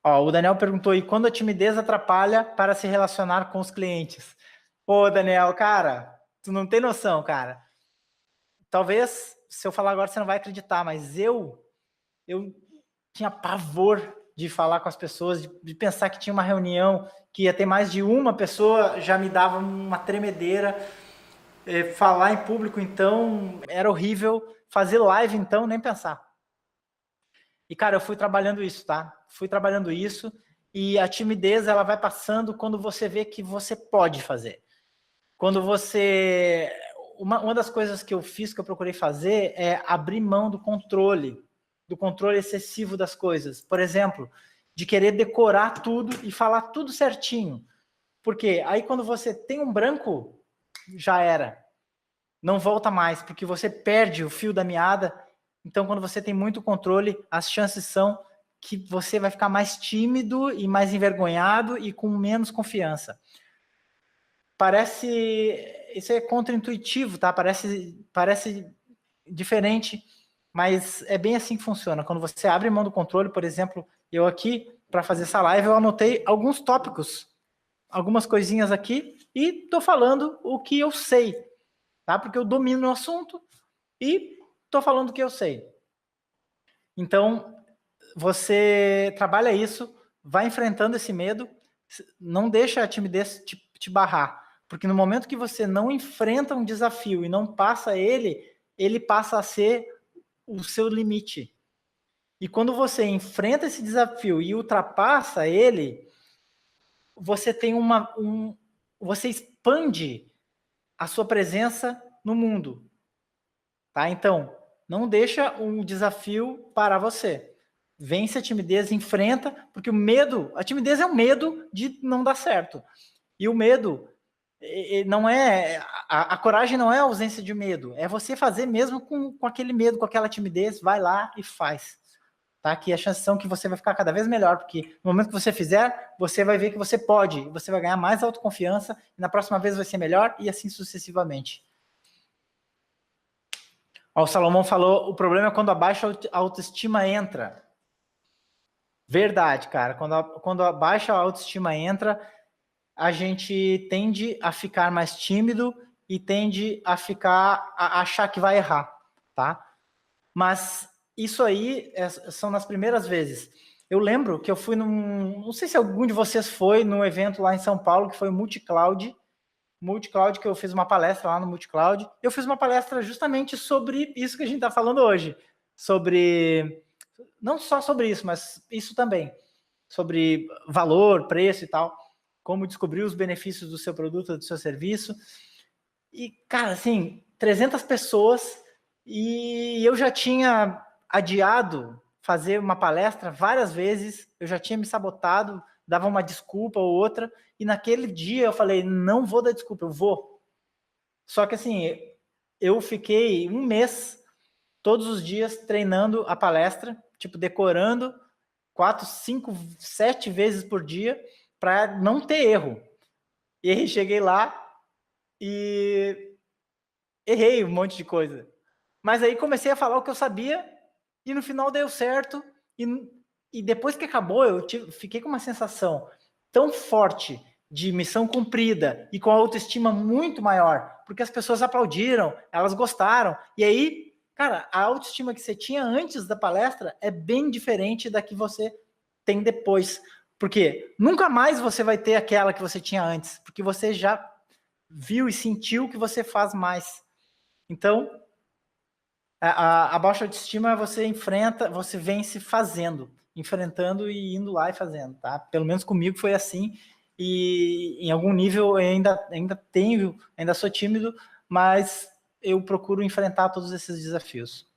Ó, o Daniel perguntou, e quando a timidez atrapalha para se relacionar com os clientes? Pô, Daniel, cara, tu não tem noção, cara. Talvez, se eu falar agora, você não vai acreditar, mas eu tinha pavor de falar com as pessoas, de pensar que tinha uma reunião, que ia ter mais de uma pessoa, já me dava uma tremedeira. Falar em público, então, era horrível. Fazer live, então, nem pensar. E, cara, eu fui trabalhando isso, tá? Fui trabalhando isso e a timidez, ela vai passando quando você vê que você pode fazer. Quando você... Uma das coisas que eu fiz, que eu procurei fazer, é abrir mão do controle excessivo das coisas. Por exemplo, de querer decorar tudo e falar tudo certinho. Porque aí quando você tem um branco, já era. Não volta mais, porque você perde o fio da meada. Então, quando você tem muito controle, as chances são que você vai ficar mais tímido e mais envergonhado e com menos confiança. Parece... Isso é contraintuitivo, tá? Parece diferente, mas é bem assim que funciona. Quando você abre mão do controle, por exemplo, eu aqui, para fazer essa live, eu anotei alguns tópicos, algumas coisinhas aqui, e tô falando o que eu sei, tá? Porque eu domino o assunto e tô falando o que eu sei. Então, você trabalha isso, vai enfrentando esse medo, não deixa a timidez te barrar, porque no momento que você não enfrenta um desafio e não passa ele, ele passa a ser o seu limite. E quando você enfrenta esse desafio e ultrapassa ele, você tem você expande a sua presença no mundo, tá? Então, não deixa um desafio parar você. Vence a timidez, enfrenta, porque o medo, a timidez é o medo de não dar certo. E o medo não é, a coragem não é a ausência de medo, é você fazer mesmo com aquele medo, com aquela timidez, vai lá e faz. Tá? Que as chances são que você vai ficar cada vez melhor, porque no momento que você fizer, você vai ver que você pode, você vai ganhar mais autoconfiança, e na próxima vez vai ser melhor, e assim sucessivamente. Ó, o Salomão falou, o problema é quando a baixa autoestima entra. Verdade, cara. Quando a baixa autoestima entra, a gente tende a ficar mais tímido e tende a achar que vai errar, tá? Mas isso aí são nas primeiras vezes. Eu lembro que eu fui não sei se algum de vocês foi num evento lá em São Paulo, que foi o Multicloud, que eu fiz uma palestra lá no Multicloud. Eu fiz uma palestra justamente sobre isso que a gente está falando hoje, sobre, não só sobre isso, mas isso também, sobre valor, preço e tal, como descobrir os benefícios do seu produto, do seu serviço. E, cara, assim, 300 pessoas, e eu já tinha adiado fazer uma palestra várias vezes, eu já tinha me sabotado, dava uma desculpa ou outra, e naquele dia eu falei, não vou dar desculpa, eu vou. Só que assim, eu fiquei um mês, todos os dias, treinando a palestra, tipo, decorando 4, 5, 7 vezes por dia, para não ter erro. E aí cheguei lá e errei um monte de coisa. Mas aí comecei a falar o que eu sabia e no final deu certo. E depois que acabou, fiquei com uma sensação tão forte de missão cumprida e com a autoestima muito maior, porque as pessoas aplaudiram, elas gostaram. E aí, cara, a autoestima que você tinha antes da palestra é bem diferente da que você tem depois. Porque nunca mais você vai ter aquela que você tinha antes, porque você já viu e sentiu que você faz mais. Então, a baixa autoestima você enfrenta, você vence fazendo, enfrentando e indo lá e fazendo, tá? Pelo menos comigo foi assim, e em algum nível eu ainda sou tímido, mas eu procuro enfrentar todos esses desafios.